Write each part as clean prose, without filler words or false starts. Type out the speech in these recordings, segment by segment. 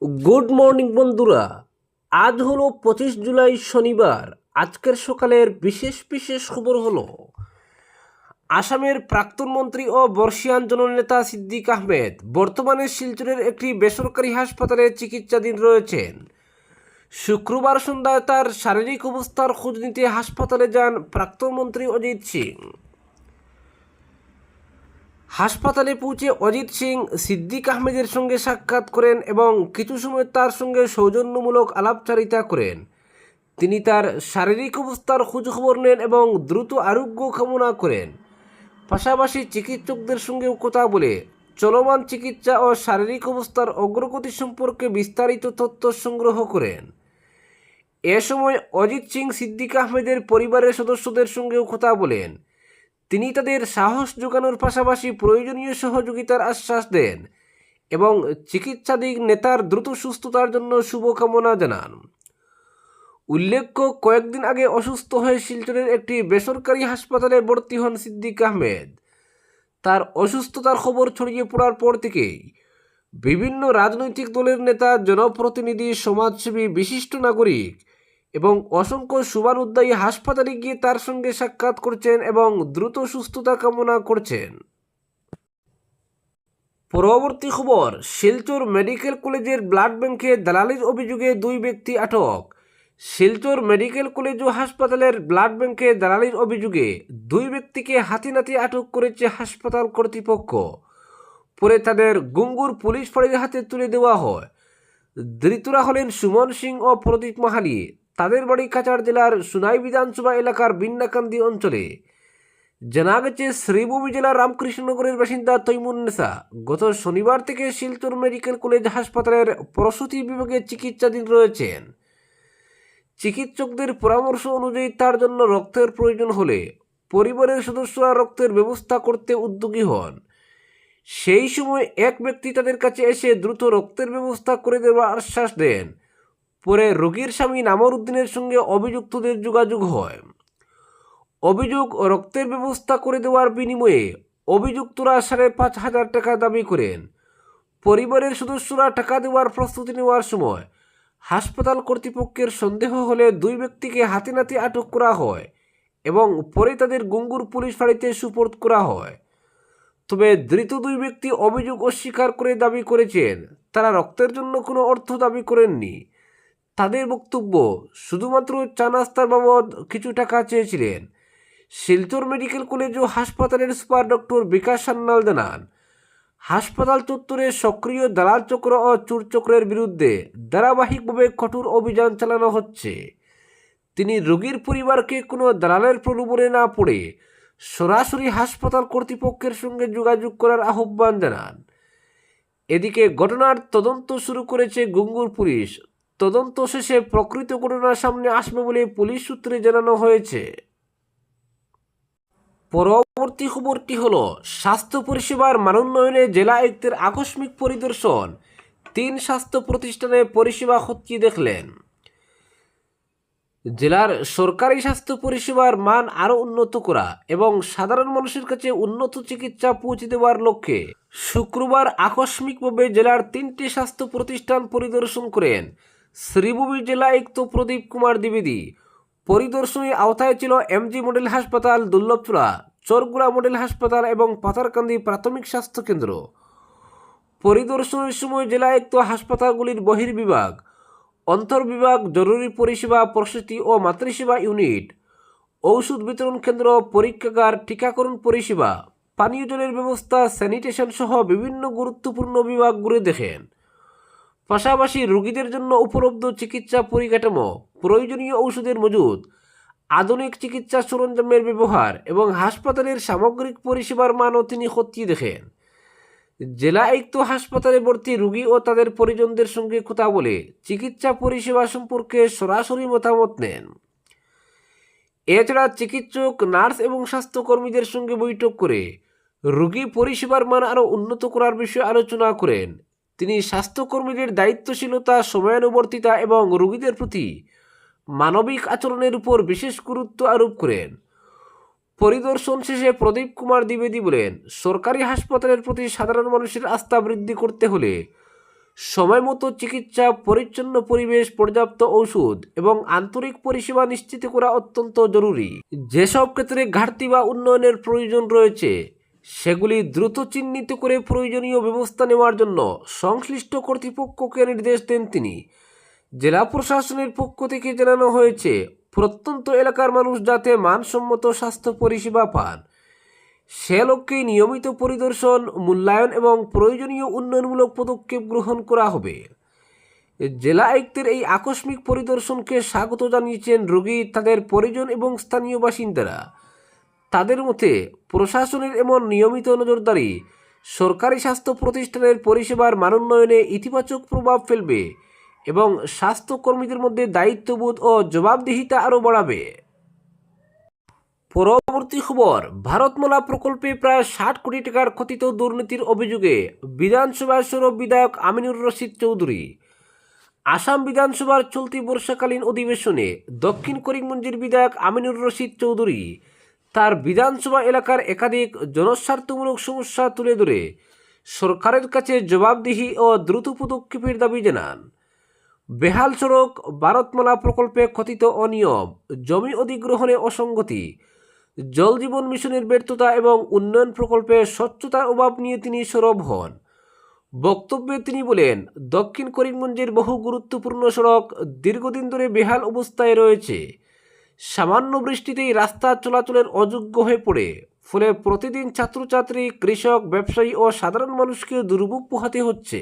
Good morning বন্ধুরা। আজ হলো 25 জুলাই শনিবার। আজকের সকালের বিশেষ বিশেষ খবর হলো আসামের প্রাক্তন মন্ত্রী ও বর্ষিয়ান জননেতা সিদ্দিক আহমেদ বর্তমানে শিলচরের একটি বেসরকারি হাসপাতালে চিকিৎসাধীন রয়েছেন। শুক্রবার সন্ধ্যায় তার শারীরিক অবস্থার খোঁজ নিতে হাসপাতালে যান প্রাক্তন মন্ত্রী অজিত সিং। হাসপাতালে পৌঁছে অজিত সিং সিদ্দিক আহমেদের সঙ্গে সাক্ষাৎ করেন এবং কিছু সময় তার সঙ্গে সৌজন্যমূলক আলাপচারিতা করেন। তিনি তার শারীরিক অবস্থার খোঁজখবর নেন এবং দ্রুত আরোগ্য কামনা করেন। পাশাপাশি চিকিৎসকদের সঙ্গেও কথা বলে চলমান চিকিৎসা ও শারীরিক অবস্থার অগ্রগতি সম্পর্কে বিস্তারিত তথ্য সংগ্রহ করেন। এ সময় অজিত সিং সিদ্দিক আহমেদের পরিবারের সদস্যদের সঙ্গেও কথা বলেন। তিনি তাদের সাহস যোগানোর পাশাপাশি প্রয়োজনীয় সহযোগিতার আশ্বাস দেন এবং চিকিৎসাধীন নেতার দ্রুত সুস্থতার জন্য শুভকামনা জানান। উল্লেখ্য, কয়েকদিন আগে অসুস্থ হয়ে শিলচরের একটি বেসরকারি হাসপাতালে ভর্তি হন সিদ্দিক আহমেদ। তার অসুস্থতার খবর ছড়িয়ে পড়ার পর থেকেই বিভিন্ন রাজনৈতিক দলের নেতা, জনপ্রতিনিধি, সমাজসেবী, বিশিষ্ট নাগরিক এবং অসংখ্য শুভানুদ্দায়ী হাসপাতালে গিয়ে তার সঙ্গে সাক্ষাৎ করছেন এবং দ্রুত সুস্থতা কামনা করছেন। পরবর্তী খবর, শিলচর মেডিকেল কলেজের ব্লাড ব্যাংকে দালালির অভিযোগে 2 ব্যক্তি আটক। শিলচর মেডিকেল কলেজ ও হাসপাতালের ব্লাড ব্যাংকে দালালির অভিযোগে 2 ব্যক্তিকে হাতেনাতে আটক করেছে হাসপাতাল কর্তৃপক্ষ। পরে তাদের গুঙ্গুর পুলিশ ফাঁড়ির হাতে তুলে দেওয়া হয়। ধৃতরা হলেন সুমন সিং ও প্রদীপ মাহালি। তাদের বাড়ি কাছাড় জেলার সুনাই বিধানসভা এলাকার বিন্নাকান্দি অঞ্চলে। জানা গেছে, শ্রীভূমি জেলার রামকৃষ্ণনগরের বাসিন্দা তৈমুন্নেসা গত শনিবার থেকে শিলচর মেডিকেল কলেজ হাসপাতালের প্রসূতি বিভাগে চিকিৎসাধীন রয়েছেন। চিকিৎসকদের পরামর্শ অনুযায়ী তার জন্য রক্তের প্রয়োজন হলে পরিবারের সদস্যরা রক্তের ব্যবস্থা করতে উদ্যোগী হন। সেই সময় এক ব্যক্তি তাদের কাছে এসে দ্রুত রক্তের ব্যবস্থা করে দেওয়ার আশ্বাস দেন। পরে রোগীর স্বামী নামর উদ্দিনের সঙ্গে অভিযুক্তদের যোগাযোগ হয়। অভিযোগ, রক্তের ব্যবস্থা করে দেওয়ার বিনিময়ে অভিযুক্তরা 5,500 টাকা দাবি করেন। পরিবারের সদস্যরা টাকা দেওয়ার প্রস্তুতি নেওয়ার সময় হাসপাতাল কর্তৃপক্ষের সন্দেহ হলে 2 ব্যক্তিকে হাতেনাতে আটক করা হয় এবং পরে তাদের গুঙ্গুর পুলিশ ফাঁড়িতে সুপোর্দ করা হয়। তবে ধৃত 2 ব্যক্তি অভিযোগ অস্বীকার করে দাবি করেছেন তারা রক্তের জন্য কোনো অর্থ দাবি করেননি। তাদের বক্তব্য, শুধুমাত্র চা নাস্তার বাবদ কিছু টাকা চেয়েছিলেন। শিলচর মেডিকেল কলেজ ও হাসপাতালের সুপার ডক্টর বিকাশ সান্যাল জানান, হাসপাতাল চত্বরে সক্রিয় দালাল চক্র ও চোর চক্রের বিরুদ্ধে ধারাবাহিকভাবে কঠোর অভিযান চালানো হচ্ছে। তিনি রোগীর পরিবারকে কোনো দালালের প্রলোভনে না পড়ে সরাসরি হাসপাতাল কর্তৃপক্ষের সঙ্গে যোগাযোগ করার আহ্বান জানান। এদিকে ঘটনার তদন্ত শুরু করেছে গুঙ্গুর পুলিশ। তদন্ত শেষে প্রকৃত ঘটনা সামনে আসবে বলে পুলিশ সূত্রে জানানো হয়েছে। পরবর্তী খবরটি হলো, স্বাস্থ্য পরিষেবার মানোন্নয়নে জেলা আয়ুক্তের আকস্মিক পরিদর্শন। 3 স্বাস্থ্য প্রতিষ্ঠানে পরিষেবা খতিয়ে দেখলেন। জেলার সরকারি স্বাস্থ্য পরিষেবার মান আরও উন্নত করা এবং সাধারণ মানুষের কাছে উন্নত চিকিৎসা পৌঁছে দেওয়ার লক্ষ্যে শুক্রবার আকস্মিকভাবে জেলার 3টি স্বাস্থ্য প্রতিষ্ঠান পরিদর্শন করেন শ্রীভূমি জেলা আয়ুক্ত প্রদীপ কুমার দ্বিবেদী। পরিদর্শনের আওতায় ছিল এমজি মডেল হাসপাতাল, দুর্লভপুরা, চরগুড়া মডেল হাসপাতাল এবং পাথারকান্দি প্রাথমিক স্বাস্থ্য কেন্দ্র। পরিদর্শনের সময় জেলা আয়ুক্ত হাসপাতালগুলির বহির্বিভাগ, অন্তর্বিভাগ, জরুরি পরিষেবা, প্রসূতি ও মাতৃসেবা ইউনিট, ঔষধ বিতরণ কেন্দ্র, পরীক্ষাগার, টিকাকরণ পরিষেবা, পানীয় জলের ব্যবস্থা, স্যানিটেশন সহ বিভিন্ন গুরুত্বপূর্ণ বিভাগ ঘুরে দেখেন। পাশাপাশি রোগীদের জন্য উপলব্ধ চিকিৎসা পরিকাঠামো, প্রয়োজনীয় ঔষধের মজুদ, আধুনিক চিকিৎসা সরঞ্জামের ব্যবহার এবং হাসপাতালের সামগ্রিক পরিষেবার মানও তিনি খতিয়ে দেখেন। জেলা আয়ুক্ত হাসপাতালে ভর্তি রোগী ও তাদের পরিজনদের সঙ্গে কথা বলে চিকিৎসা পরিষেবা সম্পর্কে সরাসরি মতামত নেন। এছাড়া চিকিৎসক, নার্স এবং স্বাস্থ্যকর্মীদের সঙ্গে বৈঠক করে রোগী পরিষেবার মান আরও উন্নত করার বিষয়ে আলোচনা করেন। তিনি স্বাস্থ্যকর্মীদের দায়িত্বশীলতা, সময়ানুবর্তিতা এবং রোগীদের প্রতি মানবিক আচরণের উপর বিশেষ গুরুত্ব আরোপ করেন। পরিদর্শন শেষে প্রদীপ কুমার দ্বিবেদী বলেন, সরকারি হাসপাতালের প্রতি সাধারণ মানুষের আস্থা বৃদ্ধি করতে হলে সময়মতো চিকিৎসা, পরিচ্ছন্ন পরিবেশ, পর্যাপ্ত ঔষধ এবং আন্তরিক পরিষেবা নিশ্চিত করা অত্যন্ত জরুরি। যেসব ক্ষেত্রে ঘাটতি বা উন্নয়নের প্রয়োজন রয়েছে সেগুলি দ্রুত চিহ্নিত করে প্রয়োজনীয় ব্যবস্থা নেওয়ার জন্য সংশ্লিষ্ট কর্তৃপক্ষকে নির্দেশ দেন তিনি। জেলা প্রশাসনের পক্ষ থেকে জানানো হয়েছে, প্রত্যন্ত এলাকার মানুষ যাতে মানসম্মত স্বাস্থ্য পরিষেবা পান সে লক্ষ্যে নিয়মিত পরিদর্শন, মূল্যায়ন এবং প্রয়োজনীয় উন্নয়নমূলক পদক্ষেপ গ্রহণ করা হবে। জেলা আয়ুক্তের এই আকস্মিক পরিদর্শনকে স্বাগত জানিয়েছেন রোগী, তাদের পরিজন এবং স্থানীয় বাসিন্দারা। তাদের মতে প্রশাসনের এমন নিয়মিত নজরদারি সরকারি স্বাস্থ্য প্রতিষ্ঠানের পরিষেবার মানোন্নয়নে ইতিবাচক প্রভাব ফেলবে এবং স্বাস্থ্যকর্মীদের মধ্যে দায়িত্ববোধ ও জবাবদিহিতা আরও বাড়াবে। পরবর্তী খবর, ভারতমালা প্রকল্পে প্রায় 60 কোটি টাকার কথিত দুর্নীতির অভিযোগে বিধানসভায় সরব বিধায়ক আমিনুর রশিদ চৌধুরী। আসাম বিধানসভার চলতি বর্ষাকালীন অধিবেশনে দক্ষিণ করিমগঞ্জের বিধায়ক আমিনুর রশিদ চৌধুরী তার বিধানসভা এলাকার একাধিক জনস্বার্থমূলক সমস্যা তুলে ধরে সরকারের কাছে জবাবদিহি ও দ্রুত পদক্ষেপের দাবি জানান। বেহাল সড়ক, ভারতমালা প্রকল্পে কথিত অনিয়ম, জমি অধিগ্রহণে অসঙ্গতি, জল জীবন মিশনের ব্যর্থতা এবং উন্নয়ন প্রকল্পে স্বচ্ছতার অভাব নিয়ে তিনি সরব হন। বক্তব্যে তিনি বলেন, দক্ষিণ করিমগঞ্জের বহু গুরুত্বপূর্ণ সড়ক দীর্ঘদিন ধরে বেহাল অবস্থায় রয়েছে। সামান্য বৃষ্টিতেই রাস্তা চলাচলের অযোগ্য হয়ে পড়ে, ফলে প্রতিদিন ছাত্রছাত্রী, কৃষক, ব্যবসায়ী ও সাধারণ মানুষকে দুর্ভোগ পোহাতে হচ্ছে।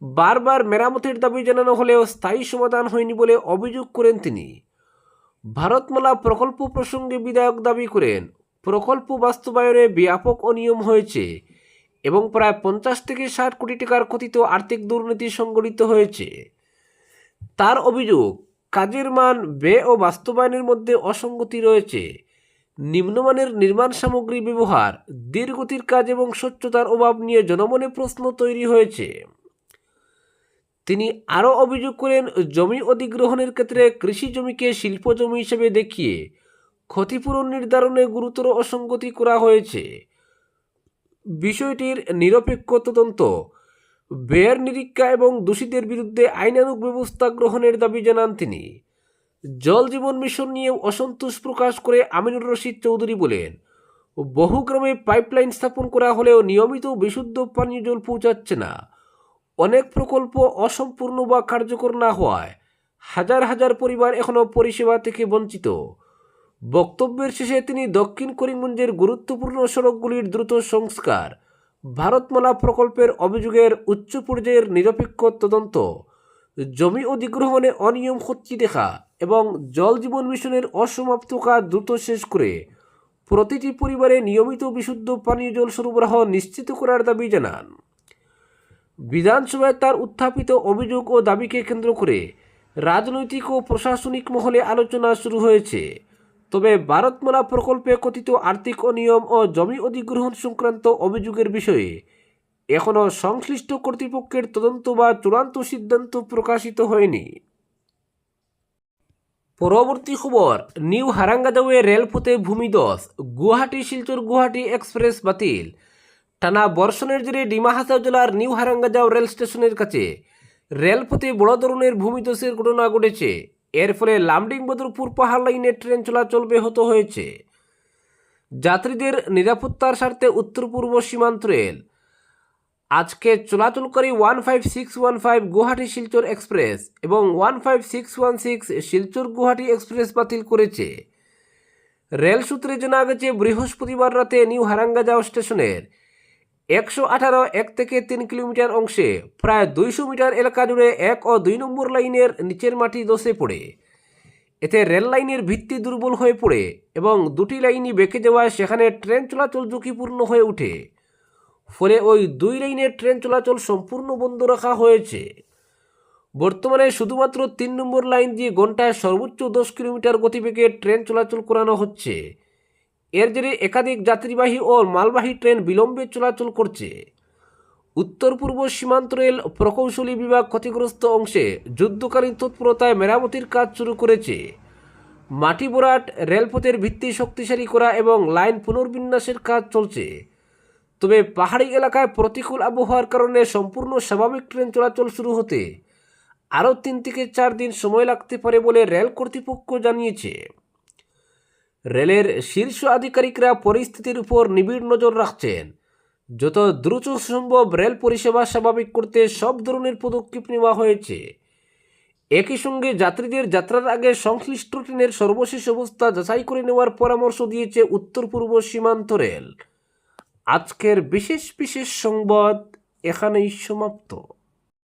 বারবার মেরামতের দাবি জানানো হলেও স্থায়ী সমাধান হয়নি বলে অভিযোগ করেন তিনি। ভারতমালা প্রকল্প প্রসঙ্গে বিধায়ক দাবি করেন, প্রকল্প বাস্তবায়নে ব্যাপক অনিয়ম হয়েছে এবং প্রায় 50 থেকে 60 কোটি টাকার কথিত আর্থিক দুর্নীতি সংঘটিত হয়েছে। তার অভিযোগ, কাজের মান, ব্যয় ও বাস্তবায়নের মধ্যে অসঙ্গতি রয়েছে, নিম্নমানের নির্মাণ সামগ্রী ব্যবহার, ধীরগতির কাজ এবং স্বচ্ছতার অভাব নিয়ে জনমনে প্রশ্ন তৈরি হয়েছে। তিনি আরও অভিযোগ করেন, জমি অধিগ্রহণের ক্ষেত্রে কৃষি জমিকে শিল্প জমি হিসেবে দেখিয়ে ক্ষতিপূরণ নির্ধারণে গুরুতর অসঙ্গতি করা হয়েছে। বিষয়টির নিরপেক্ষ তদন্ত, ব্যয়ের নিরীক্ষা এবং দোষীদের বিরুদ্ধে আইনানুগ ব্যবস্থা গ্রহণের দাবি জানান তিনি। জল জীবন মিশন নিয়েও অসন্তোষ প্রকাশ করে আমিনুর রশিদ চৌধুরী বলেন, বহু গ্রামে পাইপলাইন স্থাপন করা হলেও নিয়মিত বিশুদ্ধ পানীয় জল পৌঁছাচ্ছে না। অনেক প্রকল্প অসম্পূর্ণ বা কার্যকর না হওয়ায় হাজার হাজার পরিবার এখনও পরিষেবা থেকে বঞ্চিত। বক্তব্যের শেষে তিনি দক্ষিণ করিমগঞ্জের গুরুত্বপূর্ণ সড়কগুলির দ্রুত সংস্কার, ভারতমালা প্রকল্পের অভিযোগের উচ্চ পর্যায়ের নিরপেক্ষ তদন্ত, জমি অধিগ্রহণে অনিয়ম হচ্ছে দেখা এবং জল জীবন মিশনের অসমাপ্ত কাজ দ্রুত শেষ করে প্রতিটি পরিবারে নিয়মিত বিশুদ্ধ পানীয় জল সরবরাহ নিশ্চিত করার দাবি জানান। বিধানসভায় তার উত্থাপিত অভিযোগ ও দাবিকে কেন্দ্র করে রাজনৈতিক ও প্রশাসনিক মহলে আলোচনা শুরু হয়েছে। তবে ভারতমালা প্রকল্পে কথিত আর্থিক অনিয়ম ও জমি অধিগ্রহণ সংক্রান্ত অভিযোগের বিষয়ে এখনও সংশ্লিষ্ট কর্তৃপক্ষের তদন্ত বা চূড়ান্ত সিদ্ধান্ত প্রকাশিত হয়নি। পরবর্তী খবর, নিউ হারাঙ্গাজাওয়ে রেলপথে ভূমিধস, গুয়াহাটি শিলচর গুয়াহাটি এক্সপ্রেস বাতিল। টানা বর্ষণের জেরে ডিমা হাসাও জেলার নিউ হারাঙ্গাজাও রেল স্টেশনের কাছে রেলপথে বড় ধরনের ভূমিধসের ঘটনা ঘটেছে। এর ফলে লামডিং বদরপুর পাহাড় লাইনে ট্রেন চলাচল ব্যাহত হয়েছে। যাত্রীদের নিরাপত্তার স্বার্থে উত্তর পূর্ব সীমান্ত রেল আজকে চলাচলকারী 15615 গুয়াহাটি শিলচর এক্সপ্রেস এবং 15616 শিলচর গুয়াহাটি এক্সপ্রেস বাতিল করেছে। রেল সূত্রে জানা গেছে, বৃহস্পতিবার রাতে নিউ হারাঙ্গাজাও স্টেশনের 118 1 থেকে 3 কিলোমিটার অংশে প্রায় 200 মিটার এলাকা জুড়ে 1 ও 2 নম্বর লাইনের নিচের মাটি ধসে পড়ে। এতে রেল লাইনের ভিত্তি দুর্বল হয়ে পড়ে এবং দুটি লাইনই বেঁকে যাওয়ায় সেখানে ট্রেন চলাচল ঝুঁকিপূর্ণ হয়ে ওঠে। ফলে ওই 2 লাইনের ট্রেন চলাচল সম্পূর্ণ বন্ধ রাখা হয়েছে। বর্তমানে শুধুমাত্র 3 নম্বর লাইন দিয়ে ঘন্টায় সর্বোচ্চ 10 কিলোমিটার গতিবেগে ট্রেন চলাচল করানো হচ্ছে। এর জেরে একাধিক যাত্রীবাহী ও মালবাহী ট্রেন বিলম্বে চলাচল করছে। উত্তর পূর্ব সীমান্ত রেল প্রকৌশলী বিভাগ ক্ষতিগ্রস্ত অংশে যুদ্ধকালীন তৎপরতায় মেরামতির কাজ শুরু করেছে। মাটি ভরাট, রেলপথের ভিত্তি শক্তিশালী করা এবং লাইন পুনর্বিন্যাসের কাজ চলছে। তবে পাহাড়ি এলাকায় প্রতিকূল আবহাওয়ার কারণে সম্পূর্ণ স্বাভাবিক ট্রেন চলাচল শুরু হতে আরও 3 থেকে 4 দিন সময় লাগতে পারে বলে রেল কর্তৃপক্ষ জানিয়েছে। রেলের শীর্ষ আধিকারিকরা পরিস্থিতির উপর নিবিড় নজর রাখছেন। যত দ্রুত সম্ভব রেল পরিষেবা স্বাভাবিক করতে সব ধরনের পদক্ষেপ নেওয়া হয়েছে। একই সঙ্গে যাত্রীদের যাত্রার আগে সংশ্লিষ্ট ট্রেনের সর্বশেষ অবস্থা যাচাই করে নেওয়ার পরামর্শ দিয়েছে উত্তর পূর্ব সীমান্ত রেল। আজকের বিশেষ সংবাদ এখানেই সমাপ্ত।